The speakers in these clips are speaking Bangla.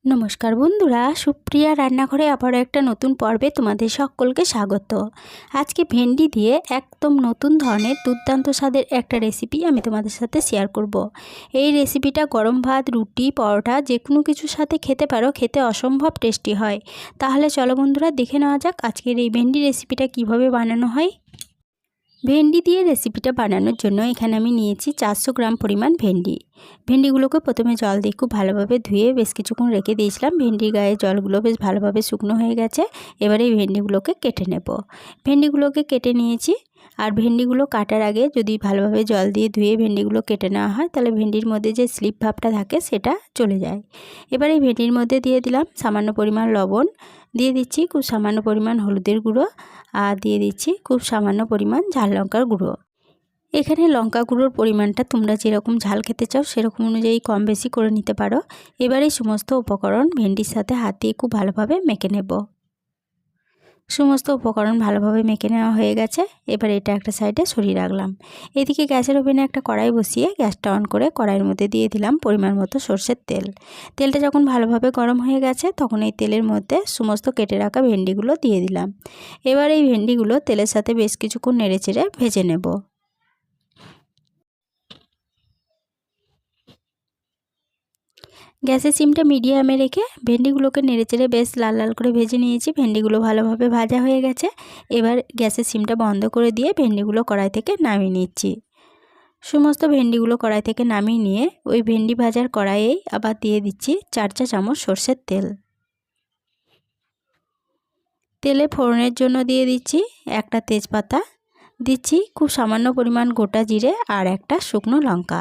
নমস্কার বন্ধুরা, সুপ্রিয়া রান্নাঘরে আবারও একটা নতুন পর্বে তোমাদের সকলকে স্বাগত। আজকে ভেন্ডি দিয়ে একদম নতুন ধরনের দুর্দান্ত স্বাদের একটা রেসিপি আমি তোমাদের সাথে শেয়ার করব। এই রেসিপিটা গরম ভাত, রুটি, পরোটা যে কোনো কিছুর সাথে খেতে পারো, খেতে অসম্ভব টেস্টি হয়। তাহলে চলো বন্ধুরা, দেখে নেওয়া যাক আজকের এই ভেন্ডি রেসিপিটা কিভাবে বানানো হয়। ভেন্ডি দিয়ে রেসিপিটা বানানোর জন্য এখানে আমি নিয়েছি 400 গ্রাম পরিমাণ ভেন্ডিগুলোকে প্রথমে জল দিয়ে খুব ভালোভাবে ধুয়ে বেশ কিছুক্ষণ রেখে দিয়েছিলাম। ভেন্ডির গায়ে জলগুলো বেশ ভালোভাবে শুকনো হয়ে গেছে। এবারে এই ভেন্ডিগুলোকে কেটে নেব। ভেন্ডিগুলোকে কেটে নিয়েছি। আর ভেন্ডিগুলো কাটার আগে যদি ভালোভাবে জল দিয়ে ধুয়ে ভেন্ডিগুলো কেটে নেওয়া হয়, তাহলে ভেন্ডির মধ্যে যে স্লিপ ভাবটা থাকে সেটা চলে যায়। এবার এই ভেন্ডির মধ্যে দিয়ে দিলাম সামান্য পরিমাণ লবণ, দিয়ে দিচ্ছি খুব সামান্য পরিমাণ হলুদের গুঁড়ো, আর দিয়ে দিচ্ছি খুব সামান্য পরিমাণ ঝাল লঙ্কার গুঁড়ো। এখানে লঙ্কা গুঁড়োর পরিমাণটা তোমরা যেরকম ঝাল খেতে চাও সেরকম অনুযায়ী কম বেশি করে নিতে পারো। এবার এই সমস্ত উপকরণ ভেন্ডির সাথে হাত দিয়ে খুব ভালোভাবে মেখে নেব। সমস্ত উপকরণ ভালোভাবে মেখে নেওয়া হয়ে গেছে। এবার এটা একটা সাইডে সরিয়ে রাখলাম। এদিকে গ্যাসের ওভেনে একটা কড়াই বসিয়ে গ্যাসটা অন করে কড়াইয়ের মধ্যে দিয়ে দিলাম পরিমাণ মতো সরষের তেল। তেলটা যখন ভালোভাবে গরম হয়ে গেছে তখন এই তেলের মধ্যে সমস্ত কেটে রাখা ভেন্ডিগুলো দিয়ে দিলাম। এবার এই ভেন্ডিগুলো তেলের সাথে বেশ কিছুক্ষণ নেড়েচেড়ে ভেজে নেব। গ্যাসের সিমটা মিডিয়ামে রেখে ভেন্ডিগুলোকে নেড়েচেড়ে বেশ লাল লাল করে ভেজে নিয়েছি। ভেন্ডিগুলো ভালোভাবে ভাজা হয়ে গেছে। এবার গ্যাসের সিমটা বন্ধ করে দিয়ে ভেন্ডিগুলো কড়াই থেকে নামিয়ে নিচ্ছি। সমস্ত ভেন্ডিগুলো কড়াই থেকে নামিয়ে নিয়ে ওই ভেন্ডি ভাজার কড়াইয়েই আবার দিয়ে দিচ্ছি 4 চা চামচ সরষের তেল। তেলে ফোড়নের জন্য দিয়ে দিচ্ছি একটা তেজপাতা, দিচ্ছি খুব সামান্য পরিমাণ গোটা জিরে আর একটা শুকনো লঙ্কা।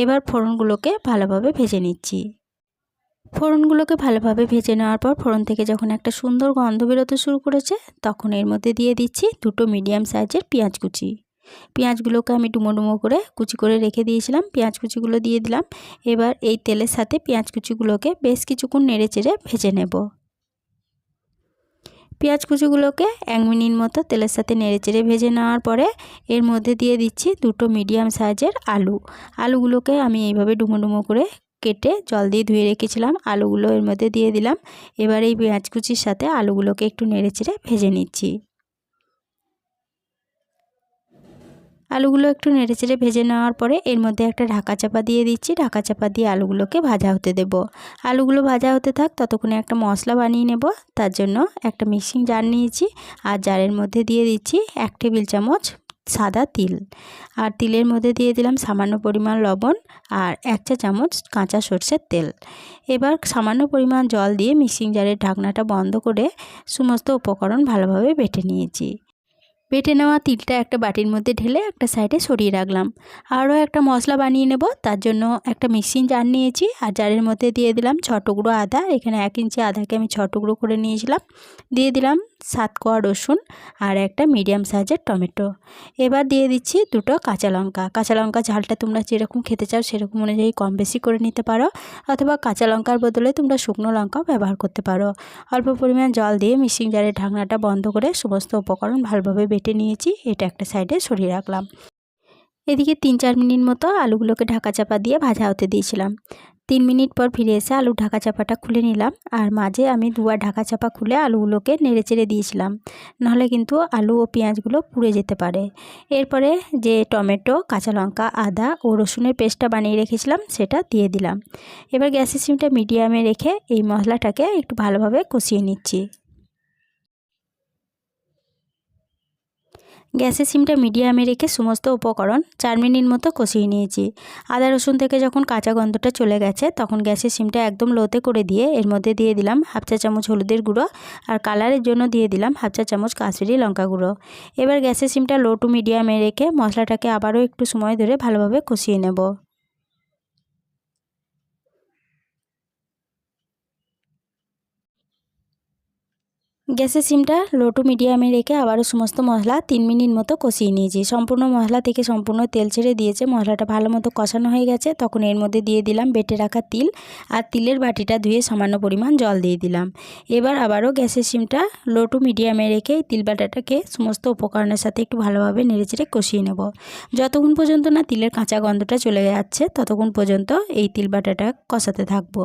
এবার ফোড়নগুলোকে ভালোভাবে ভেজে নিচ্ছি। ফোড়নগুলোকে ভালোভাবে ভেজে নেওয়ার পর ফোড়ন থেকে যখন একটা সুন্দর গন্ধ বেরোতে শুরু করেছে তখন এর মধ্যে দিয়ে দিচ্ছি দুটো মিডিয়াম সাইজের পেঁয়াজ কুচি। পেঁয়াজগুলোকে আমি ডুমো ডুমো করে কুচি করে রেখে দিয়েছিলাম, পেঁয়াজ কুচিগুলো দিয়ে দিলাম। এবার এই তেলের সাথে পেঁয়াজ কুচিগুলোকে বেশ কিছুক্ষণ নেড়ে চেড়ে ভেজে নেব। পেঁয়াজ কুচিগুলোকে 1 মিনিট মতো তেলের সাথে নেড়েচেড়ে ভেজে নেওয়ার পরে এর মধ্যে দিয়ে দিচ্ছি দুটো মিডিয়াম সাইজের আলুগুলোকে আমি এইভাবে ডুমো ডুমো করে কেটে জল দিয়ে ধুয়ে রেখেছিলাম। আলুগুলো এর মধ্যে দিয়ে দিলাম। এবার এই পেঁয়াজ কুচির সাথে আলুগুলোকে একটু নেড়েচেড়ে ভেজে নিচ্ছি। আলুগুলো একটু নেড়েচেড়ে ভেজে নেওয়ার পরে এর মধ্যে একটা ঢাকা চাপা দিয়ে দিচ্ছি। ঢাকা চাপা দিয়ে আলুগুলোকে ভাজা হতে দেব। আলুগুলো ভাজা হতে থাক, ততক্ষণে একটা মশলা বানিয়ে নেব। তার জন্য একটা মিক্সিং জার নিয়েছি, আর জারের মধ্যে দিয়ে দিচ্ছি 1 টেবিল চামচ সাদা তিল, আর তিলের মধ্যে দিয়ে দিলাম সামান্য পরিমাণ লবণ আর 1 চা চামচ কাঁচা সরষের তেল। এবার সামান্য পরিমাণ জল দিয়ে মিক্সিং জারের ঢাকনাটা বন্ধ করে সমস্ত উপকরণ ভালোভাবে বেটে নিয়েছি। বেটে নেওয়া তিলটা একটা বাটির মধ্যে ঢেলে একটা সাইডে সরিয়ে রাখলাম। আরও একটা মশলা বানিয়ে নেব। তার জন্য একটা মিক্সিং জার নিয়েছি, আর জারের মধ্যে দিয়ে দিলাম 6 টুকরো আদা। এখানে 1 ইঞ্চি আদাকে আমি 6 টুকরো করে নিয়েছিলাম। দিয়ে দিলাম 7 কোয়া রসুন আর একটা মিডিয়াম সাইজের টমেটো। এবার দিয়ে দিচ্ছি দুটো কাঁচা লঙ্কা। ঝালটা তোমরা যেরকম খেতে চাও সেরকম অনুযায়ী কম বেশি করে নিতে পারো, অথবা কাঁচা লঙ্কার বদলে তোমরা শুকনো লঙ্কাও ব্যবহার করতে পারো। অল্প পরিমাণ জল দিয়ে মিক্সিং জারের ঢাকনাটা বন্ধ করে সমস্ত উপকরণ ভালোভাবে বেটে নিয়েছি। এটা একটা সাইডে সরিয়ে রাখলাম। এদিকে 3-4 মিনিট মতো আলুগুলোকে ঢাকা চাপা দিয়ে ভাজা হতে দিয়েছিলাম। 3 মিনিট পর ফিরে এসে আলুর ঢাকা চাপাটা খুলে নিলাম, আর মাঝে আমি দুবার ঢাকা চাপা খুলে আলুগুলোকে নেড়েচেড়ে দিয়েছিলাম, নাহলে কিন্তু আলু ও পেঁয়াজগুলো পুড়ে যেতে পারে। এরপরে যে টমেটো, কাঁচা লঙ্কা, আদা ও রসুনের পেস্টটা বানিয়ে রেখেছিলাম সেটা দিয়ে দিলাম। এবার গ্যাসের সিমটা মিডিয়ামে রেখে এই মশলাটাকে একটু ভালোভাবে কষিয়ে নিচ্ছি। গ্যাসের সিমটা মিডিয়ামে রেখে সমস্ত উপকরণ 4 মিনিট মতো কষিয়ে নিয়েছি। আদা রসুন থেকে যখন কাঁচা গন্ধটা চলে গেছে তখন গ্যাসের সিমটা একদম লোতে করে দিয়ে এর মধ্যে দিয়ে দিলাম 1/2 চা চামচ হলুদের গুঁড়ো, আর কালারের জন্য দিয়ে দিলাম 1/2 চা চামচ কাশ্মীরি লঙ্কা গুঁড়ো। এবার গ্যাসের সিমটা লো টু মিডিয়ামে রেখে মশলাটাকে আবারও একটু সময় ধরে ভালোভাবে কষিয়ে নেব। গ্যাসের সিমটা লো টু মিডিয়ামে রেখে আবারও সমস্ত মশলা 3 মিনিট মতো কষিয়ে নিয়েছি। সম্পূর্ণ মশলা থেকে সম্পূর্ণ তেল ছেড়ে দিয়েছে, মশলাটা ভালো মতো কষানো হয়ে গেছে। তখন এর মধ্যে দিয়ে দিলাম বেটে রাখা তিল, আর তিলের বাটিটা ধুয়ে সামান্য পরিমাণ জল দিয়ে দিলাম। এবার আবারও গ্যাসের সিমটা লো টু মিডিয়ামে রেখে তিল বাটাটাকে সমস্ত উপকরণের সাথে একটু ভালোভাবে নেড়েচেড়ে কষিয়ে নেব। যতক্ষণ পর্যন্ত না তিলের কাঁচা গন্ধটা চলে যাচ্ছে ততক্ষণ পর্যন্ত এই তিল বাটাটা কষাতে থাকবো।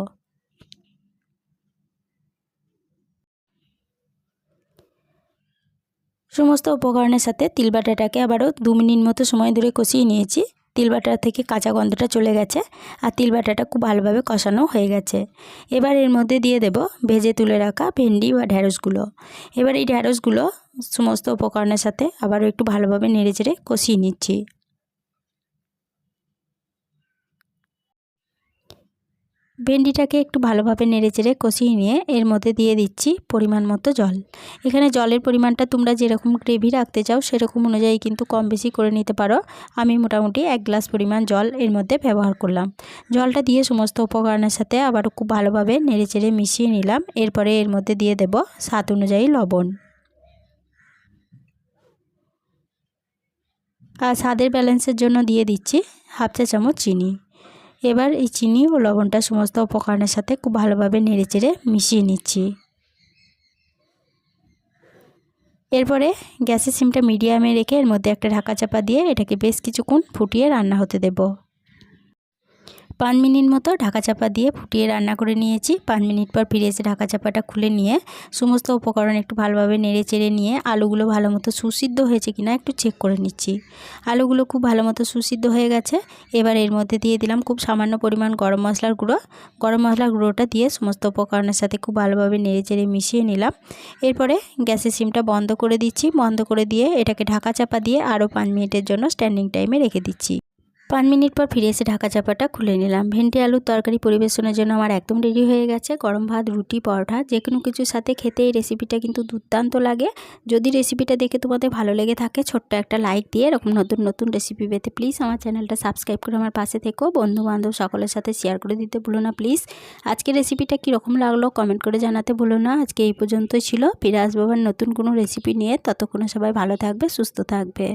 সমস্ত উপকরণের সাথে তিল বাটাটাকে আবারও 2 মিনিট মতো সময় ধরে কষিয়ে নিয়েছি। তিল বাটা থেকে কাঁচা গন্ধটা চলে গেছে আর তিল বাটাটা খুব ভালোভাবে কষানো হয়ে গেছে। এবার এর মধ্যে দিয়ে দেব ভেজে তুলে রাখা ভেন্ডি বা ঢ্যাঁড়সগুলো। এবার এই ঢ্যাঁড়সগুলো সমস্ত উপকরণের সাথে আবারও একটু ভালোভাবে নেড়েচেড়ে কষিয়ে নিচ্ছি। ভেন্ডিটাকে একটু ভালোভাবে নেড়েচেড়ে কষিয়ে নিয়ে এর মধ্যে দিয়ে দিচ্ছি পরিমাণ মতো জল। এখানে জলের পরিমাণটা তোমরা যেরকম গ্রেভি রাখতে চাও সেরকম অনুযায়ী কিন্তু কম বেশি করে নিতে পারো। আমি মোটামুটি 1 গ্লাস পরিমাণ জল এর মধ্যে ব্যবহার করলাম। জলটা দিয়ে সমস্ত উপকরণের সাথে আবারও খুব ভালোভাবে নেড়েচেড়ে মিশিয়ে নিলাম। এরপরে এর মধ্যে দিয়ে দেব স্বাদ অনুযায়ী লবণ। আর স্বাদের ব্যালেন্সের জন্য দিয়ে দিচ্ছি হাফ চা চামচ চিনি। এবার এই চিনি ও লবণটা সমস্ত উপকরণের সাথে খুব ভালোভাবে নেড়েচেড়ে মিশিয়ে নিচ্ছি। এরপরে গ্যাসের সিমটা মিডিয়ামে রেখে এর মধ্যে একটা ঢাকা চাপা দিয়ে এটাকে বেশ কিছুক্ষণ ফুটিয়ে রান্না হতে দেব। 5 মিনিট মতো ঢাকা চাপা দিয়ে ফুটিয়ে রান্না করে নিয়েছি। 5 মিনিট পর ফিরে এসে ঢাকা চাপাটা খুলে নিয়ে সমস্ত উপকরণ একটু ভালোভাবে নেড়ে চেড়ে নিয়ে আলুগুলো ভালো মতো সুসিদ্ধ হয়েছে কিনা একটু চেক করে নিচ্ছি। আলুগুলো খুব ভালো মতো সুসিদ্ধ হয়ে গেছে। এবার এর মধ্যে দিয়ে দিলাম খুব সামান্য পরিমাণ গরম মশলার গুঁড়ো। গরম মশলার গুঁড়োটা দিয়ে সমস্ত উপকরণের সাথে খুব ভালোভাবে নেড়ে চেড়ে মিশিয়ে নিলাম। এরপরে গ্যাসের সিমটা বন্ধ করে দিচ্ছি। বন্ধ করে দিয়ে এটাকে ঢাকা চাপা দিয়ে আরও 5 মিনিটের জন্য স্ট্যান্ডিং টাইমে রেখে দিচ্ছি। 5 মিনিট পর ফিরে এসে ঢাকা চাপাটা খুলে নিলাম। ভেন্ডি আলুর তরকারি পরিবেশনের জন্য আমার একদম রেডি হয়ে গেছে। গরম ভাত, রুটি, পরোটা যে কোনো কিছুর সাথে খেতে এই রেসিপিটা কিন্তু দুর্দান্ত লাগে। যদি রেসিপিটা দেখে তোমাদের ভালো লেগে থাকে ছোট্ট একটা লাইক দিয়ে এরকম নতুন নতুন রেসিপি পেতে প্লিজ আমার চ্যানেলটা সাবস্ক্রাইব করে আমার পাশে থেকো। বন্ধুবান্ধব সকলের সাথে শেয়ার করে দিতে ভুলো না প্লিজ। আজকে রেসিপিটা কীরকম লাগলো কমেন্ট করে জানাতে ভুলো না। আজকে এই পর্যন্তই ছিল। ফিরে আসবো আবার নতুন কোনো রেসিপি নিয়ে। ততক্ষণে সবাই ভালো থাকবে, সুস্থ থাকবে।